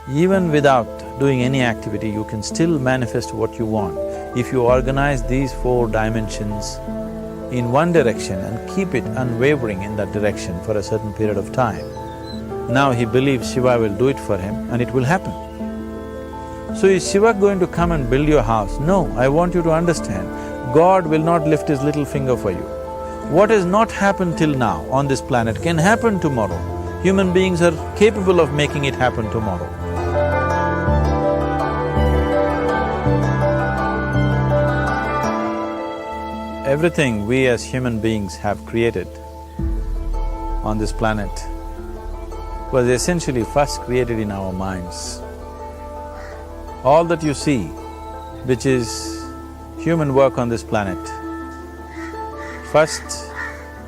Even without doing any activity, you can still manifest what you want. If you organize these 4 dimensions in one direction and keep it unwavering in that direction for a certain period of time, now he believes Shiva will do it for him and it will happen. So is Shiva going to come and build your house? No, I want you to understand, God will not lift his little finger for you. What has not happened till now on this planet can happen tomorrow. Human beings are capable of making it happen tomorrow. Everything we as human beings have created on this planet was essentially first created in our minds. All that you see, which is human work on this planet, first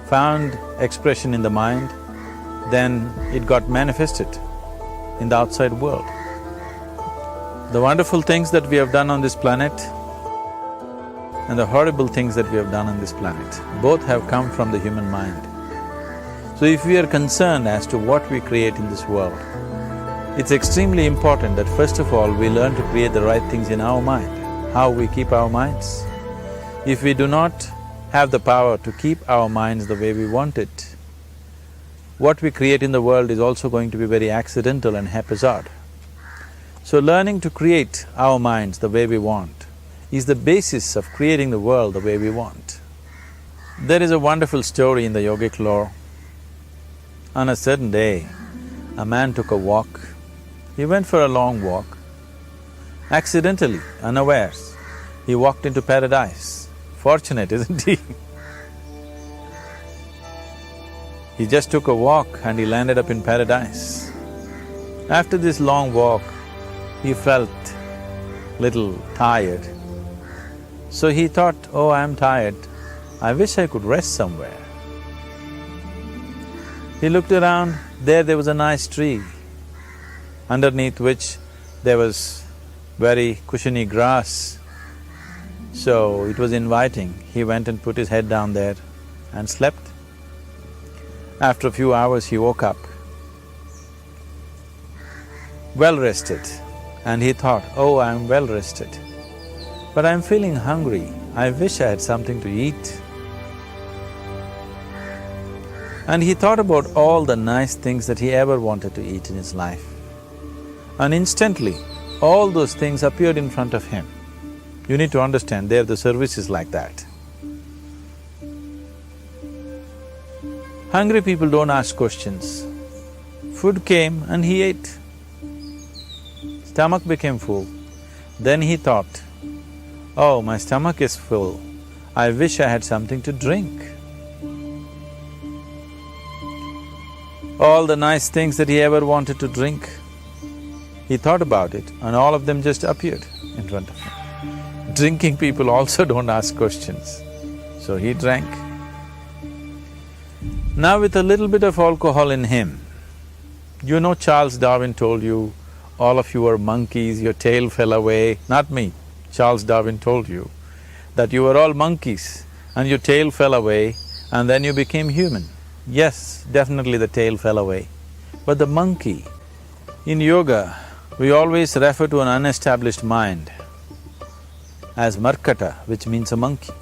found expression in the mind, then it got manifested in the outside world. The wonderful things that we have done on this planet and the horrible things that we have done on this planet, both have come from the human mind. So if we are concerned as to what we create in this world, it's extremely important that first of all we learn to create the right things in our mind, how we keep our minds. If we do not have the power to keep our minds the way we want it, what we create in the world is also going to be very accidental and haphazard. So learning to create our minds the way we want is the basis of creating the world the way we want. There is a wonderful story in the yogic lore. On a certain day, a man took a walk. He went for a long walk. Accidentally, unawares, he walked into paradise. Fortunate, isn't he? He just took a walk and he landed up in paradise. After this long walk, he felt little tired. So he thought, oh, I'm tired, I wish I could rest somewhere. He looked around, there was a nice tree, underneath which there was very cushiony grass. So it was inviting. He went and put his head down there and slept. After a few hours he woke up, well rested, and he thought, oh, I'm well rested, but I'm feeling hungry, I wish I had something to eat. And he thought about all the nice things that he ever wanted to eat in his life. And instantly, all those things appeared in front of him. You need to understand, there the service is like that. Hungry people don't ask questions. Food came and he ate. Stomach became full. Then he thought, oh, my stomach is full, I wish I had something to drink. All the nice things that he ever wanted to drink, he thought about it and all of them just appeared in front of him. Drinking people also don't ask questions, so he drank. Now with a little bit of alcohol in him, you know Charles Darwin told you, all of you are monkeys, your tail fell away. Not me, Charles Darwin told you that you were all monkeys and your tail fell away and then you became human. Yes, definitely the tail fell away. But the monkey, in yoga, we always refer to an unestablished mind as Markata, which means a monkey.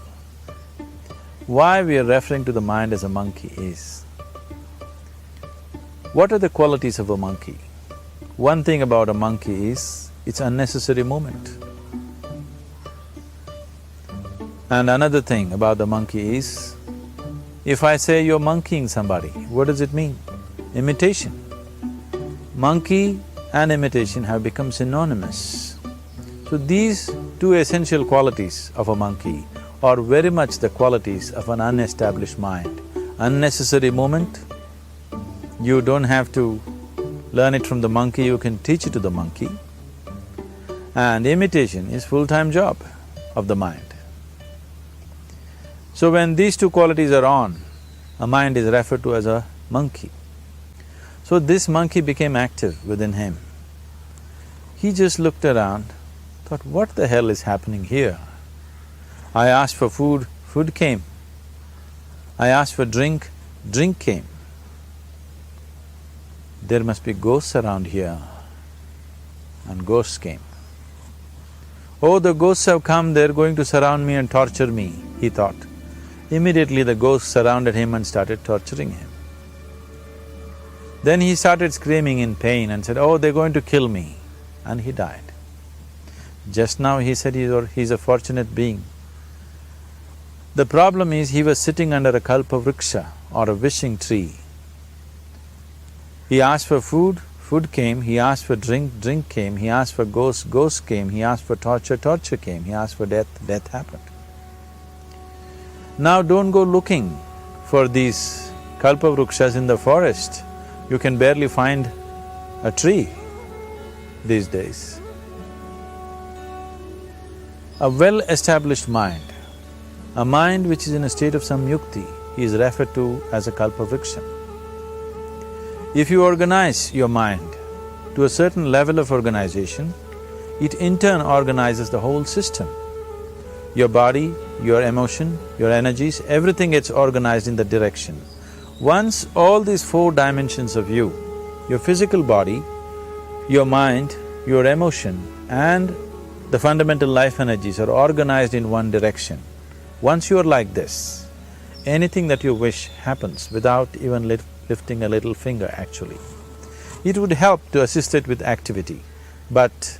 Why we are referring to the mind as a monkey is, what are the qualities of a monkey? One thing about a monkey is, it's unnecessary movement. And another thing about the monkey is, if I say you're monkeying somebody, what does it mean? Imitation. Monkey and imitation have become synonymous. So these two essential qualities of a monkey are very much the qualities of an unestablished mind. Unnecessary movement, you don't have to learn it from the monkey, you can teach it to the monkey. And imitation is full-time job of the mind. So when these two qualities are on, a mind is referred to as a monkey. So this monkey became active within him. He just looked around, thought, what the hell is happening here? I asked for food, food came. I asked for drink, drink came. There must be ghosts around here. and ghosts came. Oh, the ghosts have come, they're going to surround me and torture me, he thought. Immediately the ghosts surrounded him and started torturing him. Then he started screaming in pain and said, oh, they're going to kill me, and he died. Just now he said he's a fortunate being. The problem is he was sitting under a kalpavriksha or a wishing tree. He asked for food, food came, he asked for drink, drink came, he asked for ghost, ghost came, he asked for torture, torture came, he asked for death, death happened. Now don't go looking for these kalpavrukshas in the forest. You can barely find a tree these days. A well-established mind, a mind which is in a state of samyukti, is referred to as a kalpavriksha. If you organize your mind to a certain level of organization, it in turn organizes the whole system. Your body, your emotion, your energies, everything gets organized in that direction. Once all these four dimensions of you, your physical body, your mind, your emotion and the fundamental life energies are organized in one direction, once you are like this, anything that you wish happens without even lifting a little finger actually. It would help to assist it with activity, but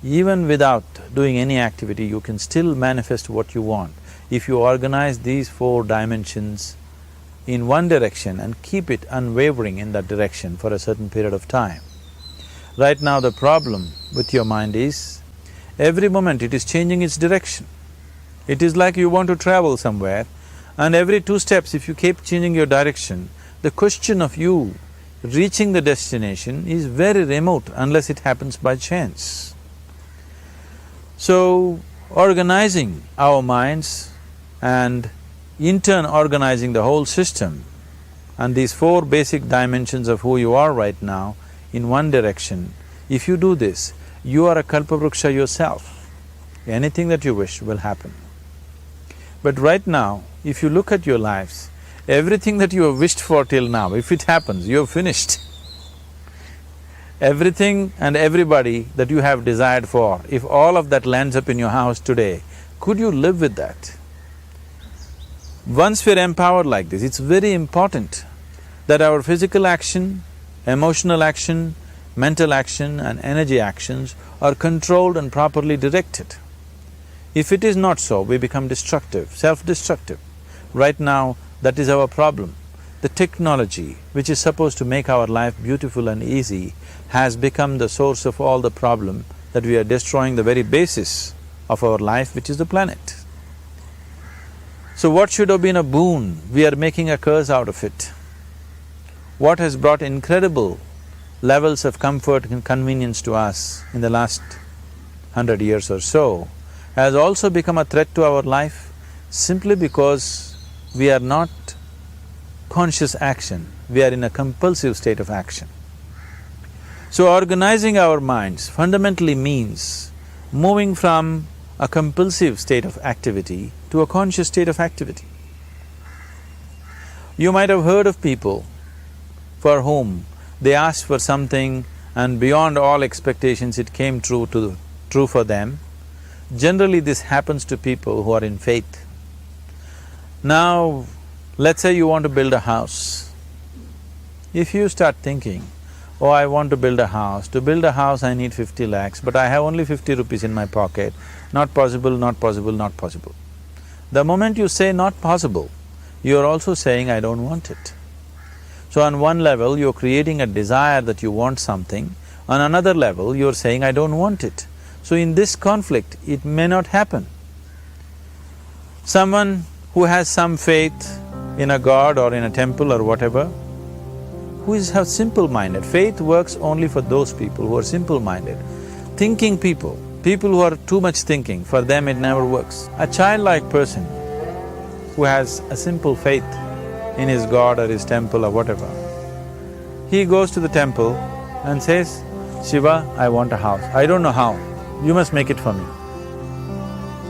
even without doing any activity, you can still manifest what you want if you organize these four dimensions in one direction and keep it unwavering in that direction for a certain period of time. Right now the problem with your mind is, every moment it is changing its direction. It is like you want to travel somewhere and every 2 steps if you keep changing your direction, the question of you reaching the destination is very remote unless it happens by chance. So, organizing our minds and in turn organizing the whole system and these 4 basic dimensions of who you are right now in one direction, if you do this, you are a kalpavruksha yourself. Anything that you wish will happen. But right now, if you look at your lives, everything that you have wished for till now, if it happens, you have finished. Everything and everybody that you have desired for, if all of that lands up in your house today, could you live with that? Once we're empowered like this, it's very important that our physical action, emotional action, mental action and energy actions are controlled and properly directed. If it is not so, we become destructive, self-destructive. Right now, that is our problem. The technology, which is supposed to make our life beautiful and easy, has become the source of all the problem that we are destroying the very basis of our life, which is the planet. So what should have been a boon, we are making a curse out of it. What has brought incredible levels of comfort and convenience to us in the last 100 years or so has also become a threat to our life simply because we are not conscious action, we are in a compulsive state of action. So organizing our minds fundamentally means moving from a compulsive state of activity to a conscious state of activity. You might have heard of people for whom they asked for something and beyond all expectations it came true for them. Generally this happens to people who are in faith. Now, let's say you want to build a house. If you start thinking, oh, I want to build a house. To build a house I need 50 lakhs, but I have only 50 rupees in my pocket. Not possible, not possible, not possible. The moment you say not possible, you're also saying I don't want it. So on one level, you're creating a desire that you want something, on another level, you're saying I don't want it. So in this conflict, it may not happen. Someone who has some faith in a god or in a temple or whatever, who is simple-minded, faith works only for those people who are simple-minded. Thinking people, people who are too much thinking, for them it never works. A childlike person who has a simple faith in his god or his temple or whatever, he goes to the temple and says, Shiva, I want a house. I don't know how, you must make it for me.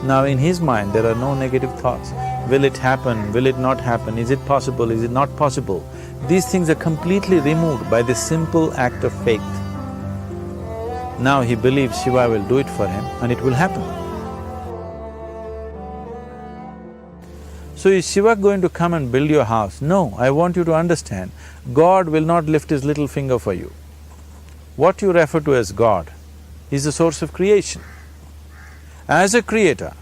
Now in his mind there are no negative thoughts. Will it happen? Will it not happen? Is it possible? Is it not possible? These things are completely removed by this simple act of faith. Now he believes Shiva will do it for him and it will happen. So is Shiva going to come and build your house? No, I want you to understand, God will not lift his little finger for you. What you refer to as God is the source of creation. As a creator,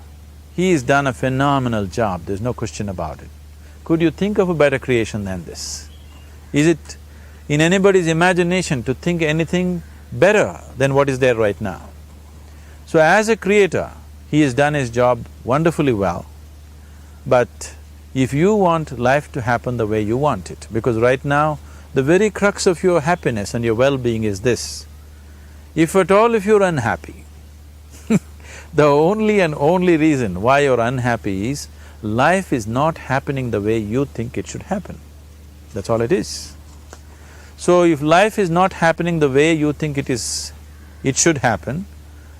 he has done a phenomenal job, there's no question about it. Could you think of a better creation than this? Is it in anybody's imagination to think anything better than what is there right now? So as a creator, he has done his job wonderfully well. But if you want life to happen the way you want it, because right now, the very crux of your happiness and your well-being is this. If at all if you're unhappy, the only and only reason why you're unhappy is life is not happening the way you think it should happen. That's all it is. So if life is not happening the way you think it should happen,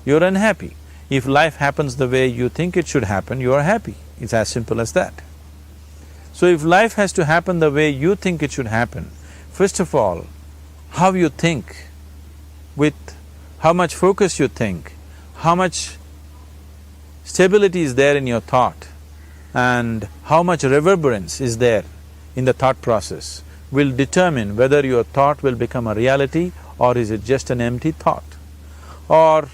you're unhappy. If life happens the way you think it should happen, you are happy. It's as simple as that. So if life has to happen the way you think it should happen, first of all, how you think, with how much focus you think, how much stability is there in your thought, and how much reverberance is there in the thought process will determine whether your thought will become a reality or is it just an empty thought. Or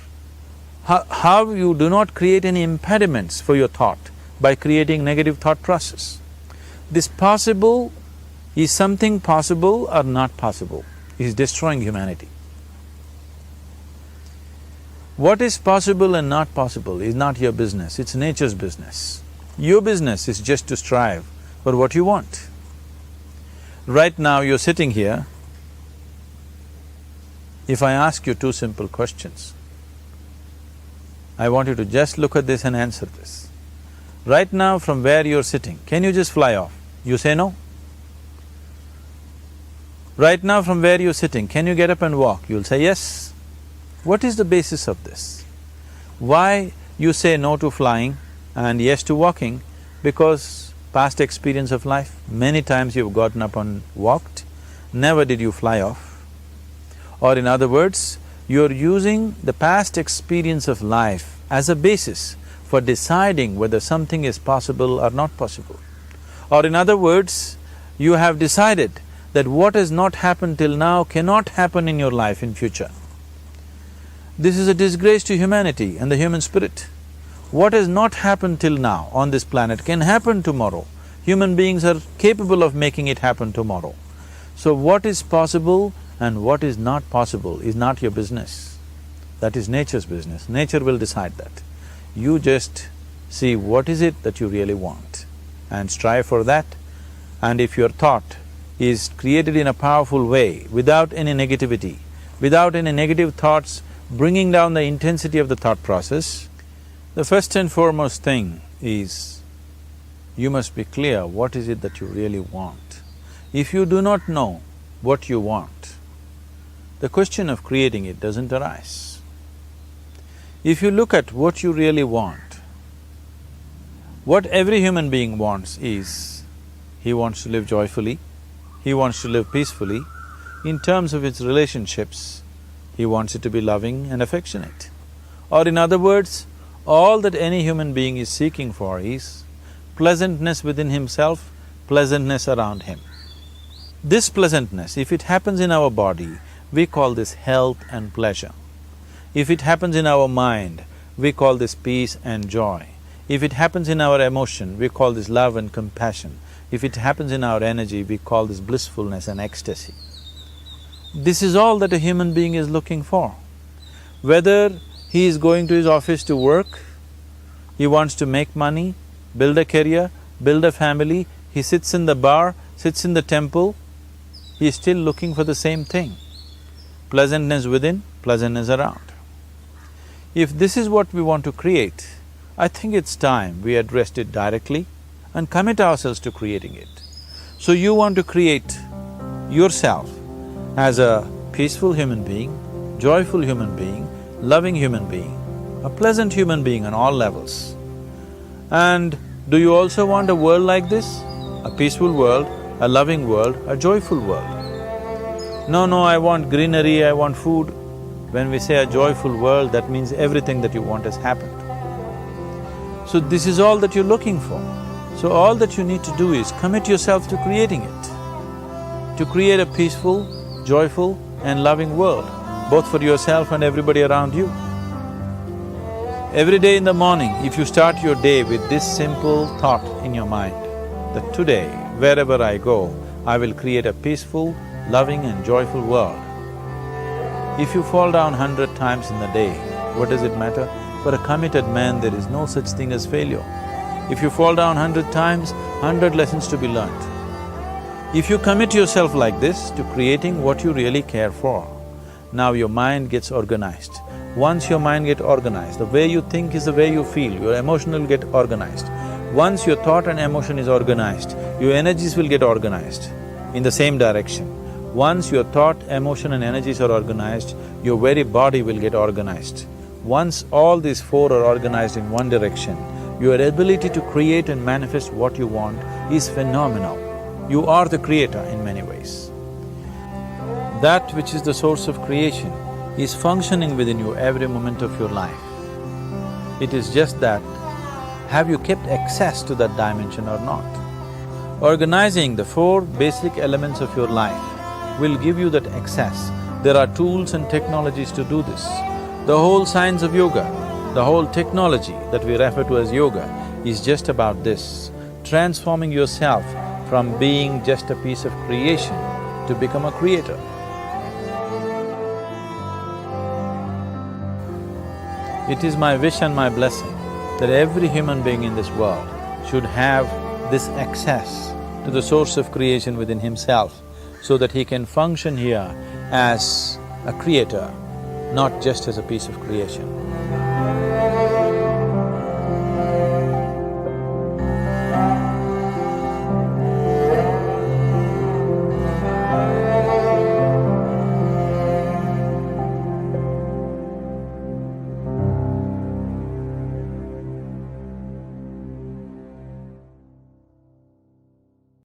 how you do not create any impediments for your thought by creating negative thought process. This possible is something possible or not possible, is destroying humanity. What is possible and not possible is not your business, it's nature's business. Your business is just to strive for what you want. Right now you're sitting here, if I ask you two simple questions, I want you to just look at this and answer this. Right now from where you're sitting, can you just fly off? You say no. Right now from where you're sitting, can you get up and walk? You'll say yes. What is the basis of this? Why you say no to flying and yes to walking? Because past experience of life, many times you've gotten up and walked, never did you fly off. Or in other words, you're using the past experience of life as a basis for deciding whether something is possible or not possible. Or in other words, you have decided that what has not happened till now cannot happen in your life in future. This is a disgrace to humanity and the human spirit. What has not happened till now on this planet can happen tomorrow. Human beings are capable of making it happen tomorrow. So what is possible and what is not possible is not your business. That is nature's business. Nature will decide that. You just see what is it that you really want and strive for that. And if your thought is created in a powerful way, without any negativity, without any negative thoughts bringing down the intensity of the thought process, the first and foremost thing is you must be clear what is it that you really want. If you do not know what you want, the question of creating it doesn't arise. If you look at what you really want, what every human being wants is, he wants to live joyfully, he wants to live peacefully. In terms of its relationships, he wants it to be loving and affectionate. Or in other words, all that any human being is seeking for is pleasantness within himself, pleasantness around him. This pleasantness, if it happens in our body, we call this health and pleasure. If it happens in our mind, we call this peace and joy. If it happens in our emotion, we call this love and compassion. If it happens in our energy, we call this blissfulness and ecstasy. This is all that a human being is looking for. Whether he is going to his office to work, he wants to make money, build a career, build a family, he sits in the bar, sits in the temple, he is still looking for the same thing. Pleasantness within, pleasantness around. If this is what we want to create, I think it's time we addressed it directly and commit ourselves to creating it. So you want to create yourself as a peaceful human being, joyful human being, loving human being, a pleasant human being on all levels. And do you also want a world like this? A peaceful world, a loving world, a joyful world? No, I want greenery, I want food. When we say a joyful world, that means everything that you want has happened. So this is all that you're looking for. So all that you need to do is commit yourself to creating it, to create a peaceful, joyful and loving world, both for yourself and everybody around you. Every day in the morning, if you start your day with this simple thought in your mind, that today, wherever I go, I will create a peaceful, loving and joyful world. If you fall down 100 times in the day, what does it matter? For a committed man, there is no such thing as failure. If you fall down 100 times, 100 lessons to be learnt. If you commit yourself like this to creating what you really care for, now your mind gets organized. Once your mind gets organized, the way you think is the way you feel, your emotion will get organized. Once your thought and emotion is organized, your energies will get organized in the same direction. Once your thought, emotion and energies are organized, your very body will get organized. Once all these four are organized in one direction, your ability to create and manifest what you want is phenomenal. You are the creator in many ways. That which is the source of creation is functioning within you every moment of your life. It is just that, have you kept access to that dimension or not? Organizing the four basic elements of your life will give you that access. There are tools and technologies to do this. The whole science of yoga, the whole technology that we refer to as yoga is just about this, transforming yourself from being just a piece of creation to become a creator. It is my wish and my blessing that every human being in this world should have this access to the source of creation within himself so that he can function here as a creator, not just as a piece of creation.